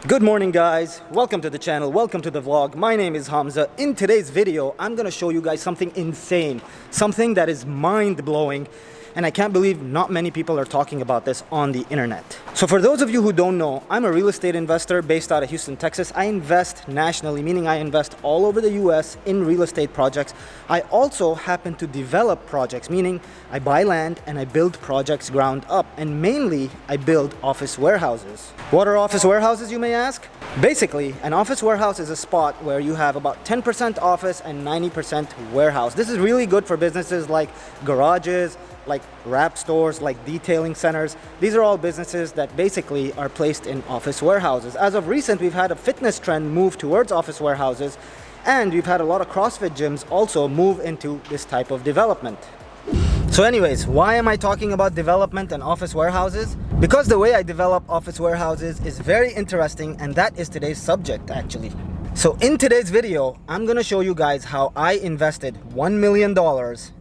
Good morning guys, welcome to the channel, welcome to the vlog. My name is Hamza. In today's video, I'm gonna show you guys something insane, something that is mind-blowing, and I can't believe not many people are talking about this on the internet. So for those of you who don't know, I'm a real estate investor based out of Houston, Texas. I invest nationally, meaning I invest all over the US in real estate projects. I also happen to develop projects, meaning I buy land and I build projects ground up, and mainly I build office warehouses. What are office warehouses, you may ask? Basically, an office warehouse is a spot where you have about 10% office and 90% warehouse. This is really good for businesses like garages, like wrap stores, like detailing centers. These are all businesses that basically are placed in office warehouses. As of recent, we've had a fitness trend move towards office warehouses, and we've had a lot of CrossFit gyms also move into this type of development. So anyways, why am I talking about development and office warehouses? Because the way I develop office warehouses is very interesting, and that is today's subject actually. So in today's video, I'm gonna show you guys how I invested $1 million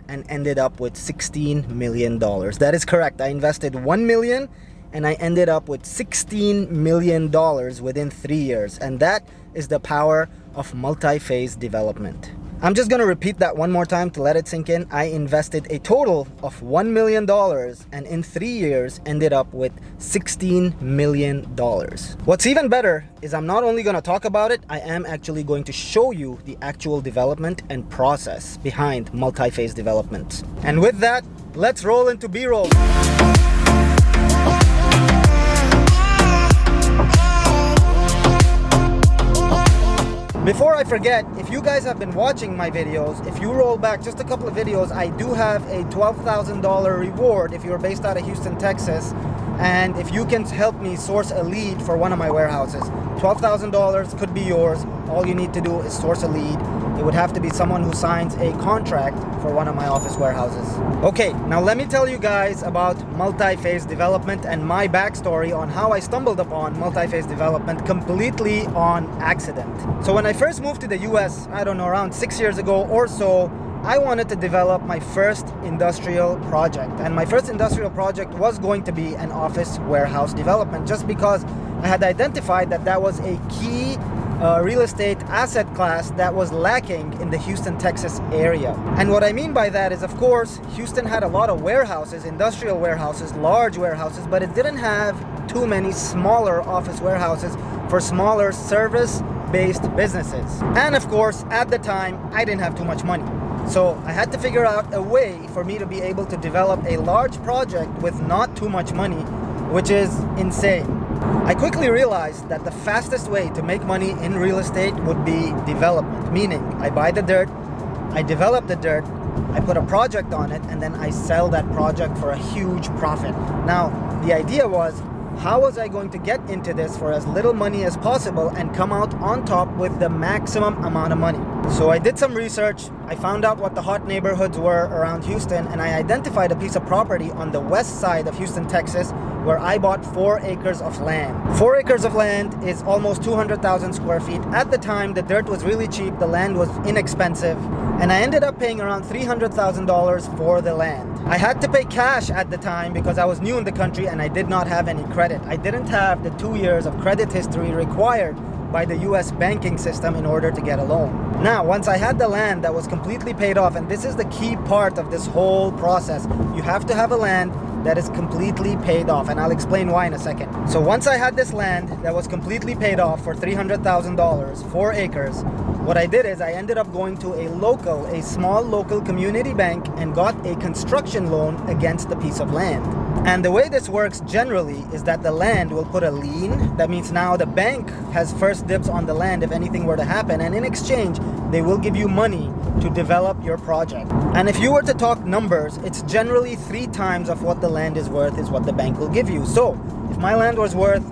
and ended up with $16 million. That is correct. I invested $1 million and I ended up with $16 million within 3 years. And that is the power of multi-phase development. I'm just gonna repeat that one more time to let it sink in. I invested a total of $1 million and in 3 years ended up with $16 million. What's even better is I'm not only gonna talk about it, I am actually going to show you the actual development and process behind multi-phase development. And with that, let's roll into B-roll. Before I forget, if you guys have been watching my videos, if you roll back just a couple of videos, I do have a $12,000 reward if you're based out of Houston, Texas, and if you can help me source a lead for one of my warehouses. $12,000 could be yours. All you need to do is source a lead. It would have to be someone who signs a contract for one of my office warehouses. Okay, now let me tell you guys about multi-phase development and my backstory on how I stumbled upon multi-phase development completely on accident. So when I first moved to the US, I don't know, around 6 years ago or so, I wanted to develop my first industrial project. And my first industrial project was going to be an office warehouse development, just because I had identified that that was a key real estate asset class that was lacking in the Houston, Texas area. And what I mean by that is, of course, Houston had a lot of warehouses, industrial warehouses, large warehouses, but it didn't have too many smaller office warehouses for smaller service-based businesses. And of course, at the time, I didn't have too much money. So I had to figure out a way for me to be able to develop a large project with not too much money, which is insane. I quickly realized that the fastest way to make money in real estate would be development, meaning I buy the dirt, I develop the dirt, I put a project on it, and then I sell that project for a huge profit. Now, the idea was, how was I going to get into this for as little money as possible and come out on top with the maximum amount of money? So I did some research, I found out what the hot neighborhoods were around Houston, and I identified a piece of property on the west side of Houston, Texas, where I bought 4 acres of land. 4 acres of land is almost 200,000 square feet. At the time, the dirt was really cheap, the land was inexpensive, and I ended up paying around $300,000 for the land. I had to pay cash at the time because I was new in the country and I did not have any credit. I didn't have the 2 years of credit history required by the US banking system in order to get a loan. Now, once I had the land that was completely paid off, and this is the key part of this whole process, you have to have a land that is completely paid off, and I'll explain why in a second. So once I had this land that was completely paid off for $300,000, 4 acres, what I did is I ended up going to a small local community bank and got a construction loan against the piece of land. And the way this works generally is that the land will put a lien. That means now the bank has first dibs on the land if anything were to happen, and in exchange, they will give you money to develop your project. And if you were to talk numbers, it's generally 3 times of what the land is worth is what the bank will give you. So if my land was worth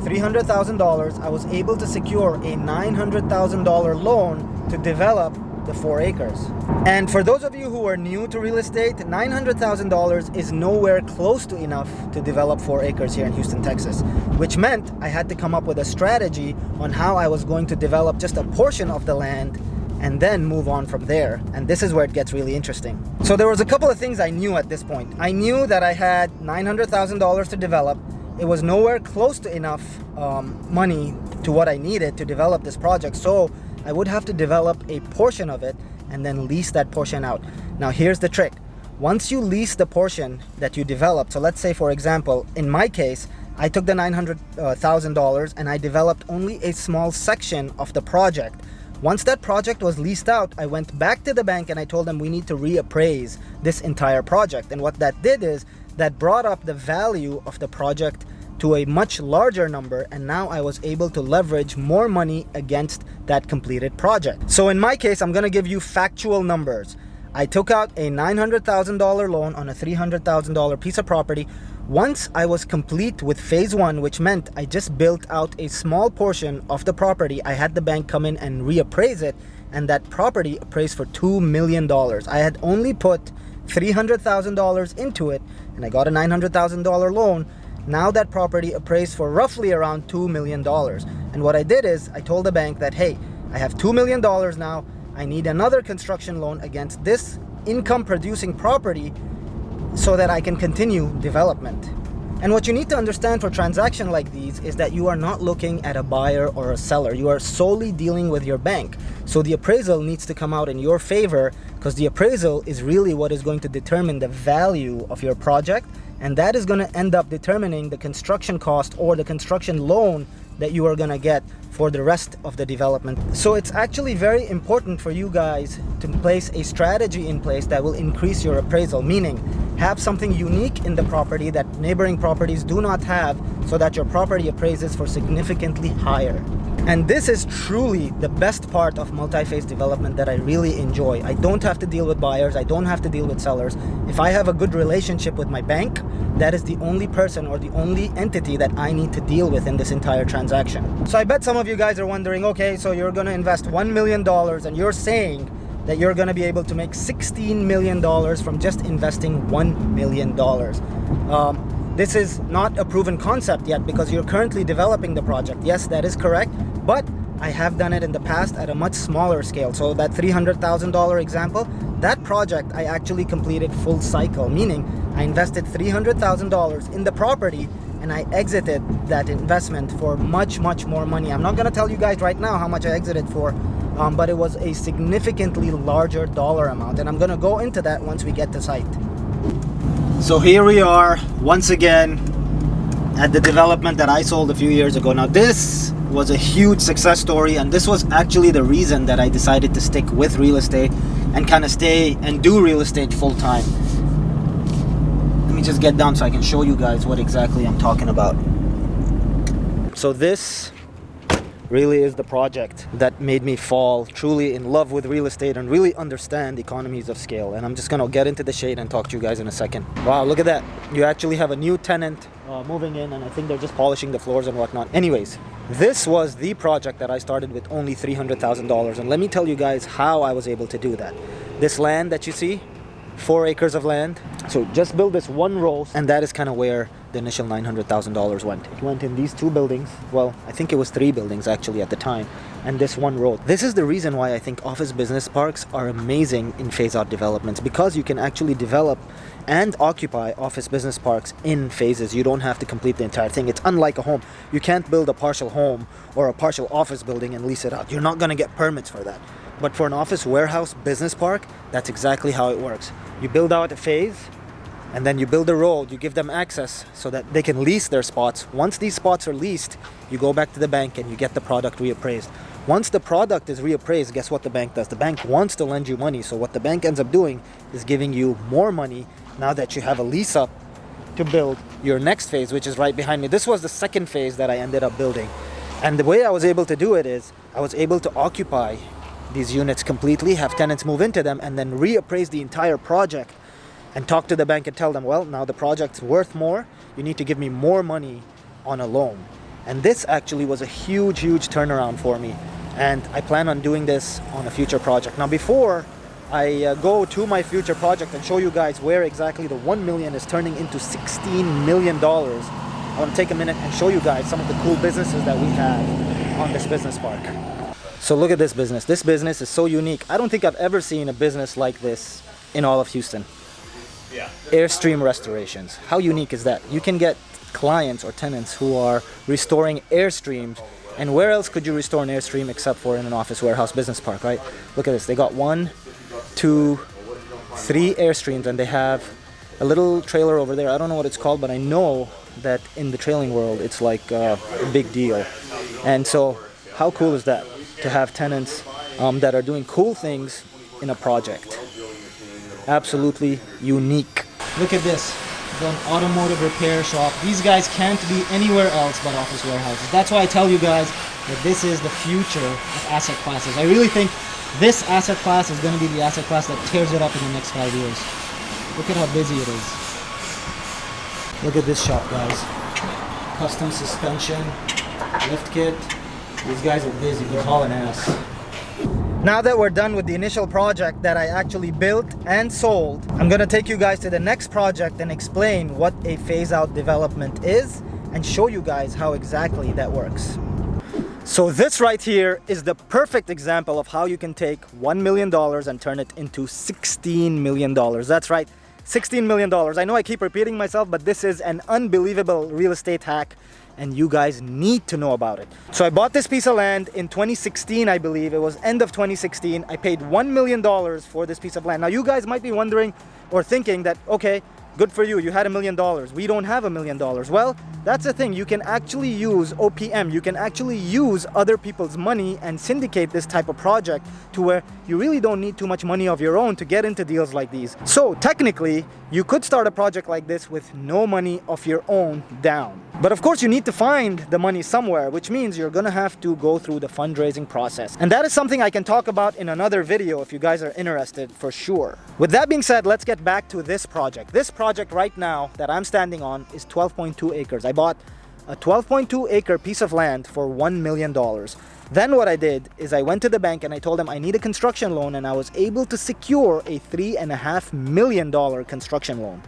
$300,000, I was able to secure a $900,000 loan to develop the 4 acres. And for those of you who are new to real estate, $900,000 is nowhere close to enough to develop 4 acres here in Houston, Texas, which meant I had to come up with a strategy on how I was going to develop just a portion of the land and then move on from there. And this is where it gets really interesting. So there was a couple of things I knew at this point. I knew that I had $900,000 to develop. It was nowhere close to enough money to what I needed to develop this project. So I would have to develop a portion of it and then lease that portion out. Now here's the trick. Once you lease the portion that you developed, so let's say for example, in my case, I took the $900,000 and I developed only a small section of the project. Once that project was leased out, I went back to the bank and I told them we need to reappraise this entire project. And what that did is that brought up the value of the project to a much larger number, and now I was able to leverage more money against that completed project. So in my case, I'm gonna give you factual numbers. I took out a $900,000 loan on a $300,000 piece of property. Once I was complete with phase one, which meant I just built out a small portion of the property, I had the bank come in and reappraise it, and that property appraised for $2 million. I had only put $300,000 into it, and I got a $900,000 loan. Now that property appraised for roughly around $2 million. And what I did is I told the bank that, hey, I have $2 million now. I need another construction loan against this income producing property so that I can continue development. And what you need to understand for transactions like these is that you are not looking at a buyer or a seller. You are solely dealing with your bank. So the appraisal needs to come out in your favor, because the appraisal is really what is going to determine the value of your project, and that is going to end up determining the construction cost or the construction loan that you are going to get for the rest of the development. So it's actually very important for you guys to place a strategy in place that will increase your appraisal, meaning have something unique in the property that neighboring properties do not have, so that your property appraises for significantly higher. And this is truly the best part of multi-phase development that I really enjoy. I don't have to deal with buyers. I don't have to deal with sellers. If I have a good relationship with my bank, that is the only person or the only entity that I need to deal with in this entire transaction. So I bet some of you guys are wondering, okay, so you're going to invest $1 million and you're saying that you're going to be able to make $16 million from just investing $1 million. This is not a proven concept yet because you're currently developing the project. Yes, that is correct, but I have done it in the past at a much smaller scale. So that $300,000 example, that project I actually completed full cycle, meaning I invested $300,000 in the property and I exited that investment for much more money. I'm not going to tell you guys right now how much I exited for, but it was a significantly larger dollar amount, and I'm going to go into that once we get to site. So here we are once again at the development that I sold a few years ago. Now this was a huge success story, and this was actually the reason that I decided to stick with real estate and kind of stay and do real estate full time. Let me just get down so I can show you guys what exactly I'm talking about. So this really is the project that made me fall truly in love with real estate and really understand economies of scale. And I'm just gonna get into the shade and talk to you guys in a second. Wow, look at that. You actually have a new tenant moving in, and I think they're just polishing the floors and whatnot. Anyways, this was the project that I started with only $300,000. And let me tell you guys how I was able to do that. This land that you see, 4 acres of land. So just build this one row, and that is kind of where the initial $900,000 went. It went in these 2 buildings. Well, I think it was 3 buildings actually at the time, and this one road. This is the reason why I think office business parks are amazing in phase-out developments, because you can actually develop and occupy office business parks in phases. You don't have to complete the entire thing. It's unlike a home. You can't build a partial home or a partial office building and lease it out. You're not going to get permits for that. But for an office warehouse business park, that's exactly how it works. You build out a phase, and then you build a road, you give them access so that they can lease their spots. Once these spots are leased, you go back to the bank and you get the product reappraised. Once the product is reappraised, guess what the bank does? The bank wants to lend you money. So what the bank ends up doing is giving you more money now that you have a lease up to build your next phase, which is right behind me. This was the second phase that I ended up building. And the way I was able to do it is I was able to occupy these units completely, have tenants move into them, and then reappraise the entire project and talk to the bank and tell them, well, now the project's worth more. You need to give me more money on a loan. And this actually was a huge turnaround for me. And I plan on doing this on a future project. Now, before I go to my future project and show you guys where exactly the 1 million is turning into $16 million, I want to take a minute and show you guys some of the cool businesses that we have on this business park. So look at this business. This business is so unique. I don't think I've ever seen a business like this in all of Houston. Airstream restorations. How unique is that? You can get clients or tenants who are restoring airstreams And where else could you restore an Airstream except for in an office, warehouse, business park, right? Look at this. They got 1, 2, 3 Airstreams, and they have a little trailer over there. I don't know what it's called, but I know that in the trailing world, it's like a big deal. And so how cool is that to have tenants that are doing cool things in a project? Absolutely unique. Look at this. It's an automotive repair shop. These guys can't be anywhere else but office warehouses. That's why I tell you guys that this is the future of asset classes. I really think this asset class is going to be the asset class that tears it up in the next 5 years. Look at how busy it is. Look at this shop, guys. Custom suspension, lift kit. These guys are busy. They're hauling ass. Now that we're done with the initial project that I actually built and sold, I'm gonna take you guys to the next project and explain what a phase-out development is and show you guys how exactly that works. So this right here is the perfect example of how you can take $1 million and turn it into $16 million. That's right, $16 million. I know I keep repeating myself, but this is an unbelievable real estate hack and you guys need to know about it. So I bought this piece of land in 2016, I believe. It was end of 2016. I paid $1 million for this piece of land. Now you guys might be wondering or thinking that, okay, good for you, you had $1 million. We don't have $1 million. Well, that's the thing. You can actually use OPM. You can actually use other people's money and syndicate this type of project to where you really don't need too much money of your own to get into deals like these. So technically, you could start a project like this with no money of your own down. But of course, you need to find the money somewhere, which means you're gonna have to go through the fundraising process. And that is something I can talk about in another video if you guys are interested, for sure. With that being said, let's get back to this project. This project right now that I'm standing on is 12.2 acres. I bought a 12.2 acre piece of land for $1 million. Then what I did is I went to the bank and I told them I need a construction loan, and I was able to secure a $3.5 million construction loan.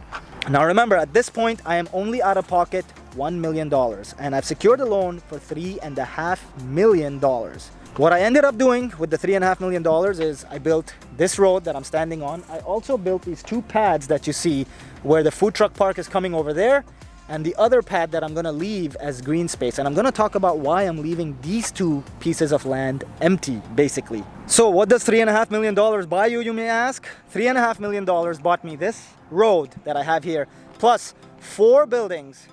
Now remember, at this point, I am only out of pocket $1 million, and I've secured a loan for $3.5 million. What I ended up doing with the $3.5 million is I built this road that I'm standing on. I also built these 2 pads that you see where the food truck park is coming over there, and the other pad that I'm gonna leave as green space. And I'm gonna talk about why I'm leaving these 2 pieces of land empty, basically. So what does $3.5 million buy you, you may ask? $3.5 million bought me this road that I have here, plus 4 buildings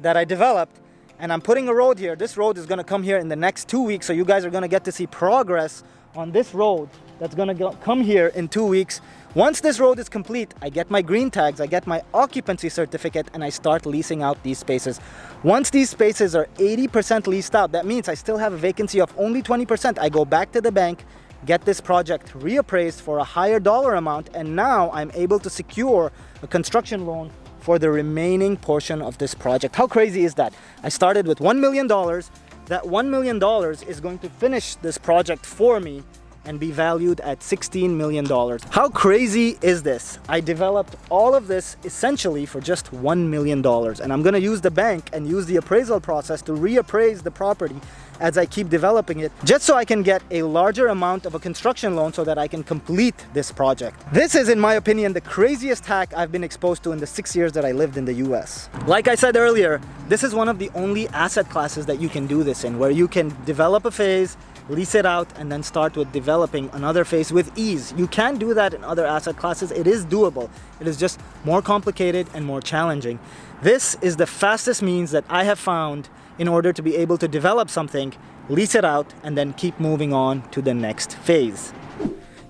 that I developed, and I'm putting a road here. This road is gonna come here in the next 2 weeks, so you guys are gonna get to see progress on this road that's gonna come here in 2 weeks. Once this road is complete, I get my green tags, I get my occupancy certificate, and I start leasing out these spaces. Once these spaces are 80% leased out, that means I still have a vacancy of only 20%. I go back to the bank, get this project reappraised for a higher dollar amount, and now I'm able to secure a construction loan for the remaining portion of this project. How crazy is that? I started with $1 million. That $1 million is going to finish this project for me and be valued at $16 million. How crazy is this? I developed all of this essentially for just $1 million, and I'm gonna use the bank and use the appraisal process to reappraise the property as I keep developing it, just so I can get a larger amount of a construction loan so that I can complete this project. This is, in my opinion, the craziest hack I've been exposed to in the 6 years that I lived in the US. Like I said earlier, this is one of the only asset classes that you can do this in, where you can develop a phase, lease it out, and then start with developing another phase with ease. You can do that in other asset classes. It is doable. It is just more complicated and more challenging. This is the fastest means that I have found in order to be able to develop something, lease it out, and then keep moving on to the next phase.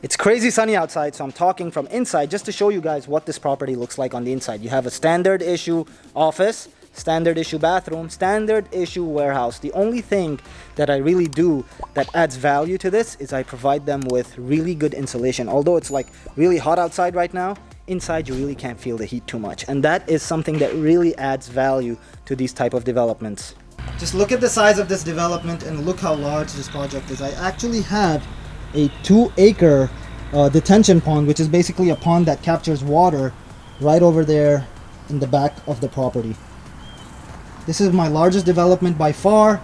It's crazy sunny outside, so I'm talking from inside just to show you guys what this property looks like on the inside. You have a standard issue office, standard issue bathroom, standard issue warehouse. The only thing that I really do that adds value to this is I provide them with really good insulation. Although it's like really hot outside right now, inside you really can't feel the heat too much. And that is something that really adds value to these type of developments. Just look at the size of this development and look how large this project is. I actually have a 2-acre detention pond, which is basically a pond that captures water right over there in the back of the property. This is my largest development by far.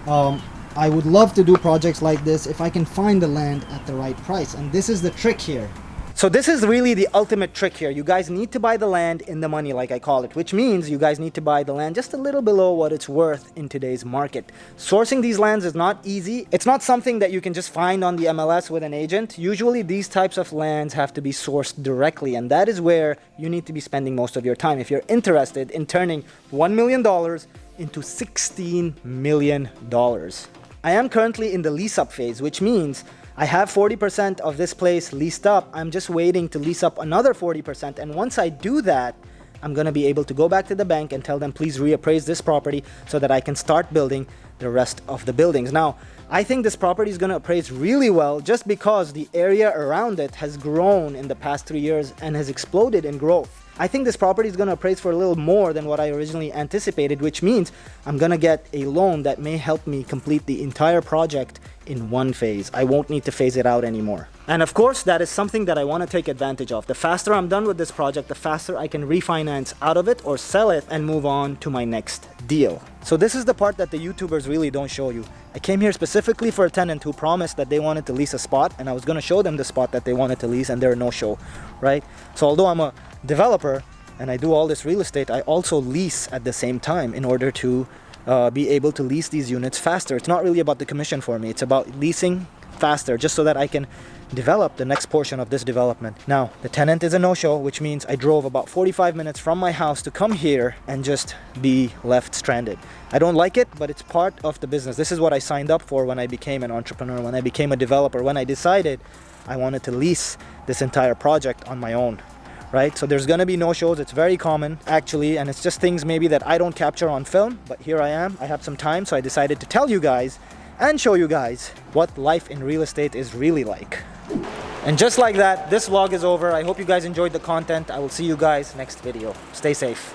I would love to do projects like this if I can find the land at the right price. And this is the trick here. So this is really the ultimate trick here. You guys need to buy the land in the money, like I call it, which means you guys need to buy the land just a little below what it's worth in today's market. Sourcing these lands is not easy. It's not something that you can just find on the MLS with an agent. Usually these types of lands have to be sourced directly, and that is where you need to be spending most of your time if you're interested in turning $1 million into $16 million. I am currently in the lease-up phase, which means I have 40% of this place leased up. I'm just waiting to lease up another 40%. And once I do that, I'm going to be able to go back to the bank and tell them, please reappraise this property so that I can start building the rest of the buildings. Now, I think this property is going to appraise really well just because the area around it has grown in the past 3 years and has exploded in growth. I think this property is going to appraise for a little more than what I originally anticipated, which means I'm going to get a loan that may help me complete the entire project in one phase. I won't need to phase it out anymore. And of course, that is something that I want to take advantage of. The faster I'm done with this project, the faster I can refinance out of it or sell it and move on to my next deal. So this is the part that the YouTubers really don't show you. I came here specifically for a tenant who promised that they wanted to lease a spot, and I was going to show them the spot that they wanted to lease, and they're no show, right? So although I'm a developer and I do all this real estate, I also lease at the same time in order to be able to lease these units faster. It's not really about the commission for me. It's about leasing faster just so that I can develop the next portion of this development. Now, the tenant is a no-show, which means I drove about 45 minutes from my house to come here and just be left stranded. I don't like it, but it's part of the business. This is what I signed up for when I became an entrepreneur, when I became a developer, when I decided I wanted to lease this entire project on my own. Right? So there's gonna be no shows. It's very common actually, and it's just things maybe that I don't capture on film, but here I am. I have some time, so I decided to tell you guys and show you guys what life in real estate is really like. And just like that, this vlog is over. I hope you guys enjoyed the content. I will see you guys next video. Stay safe.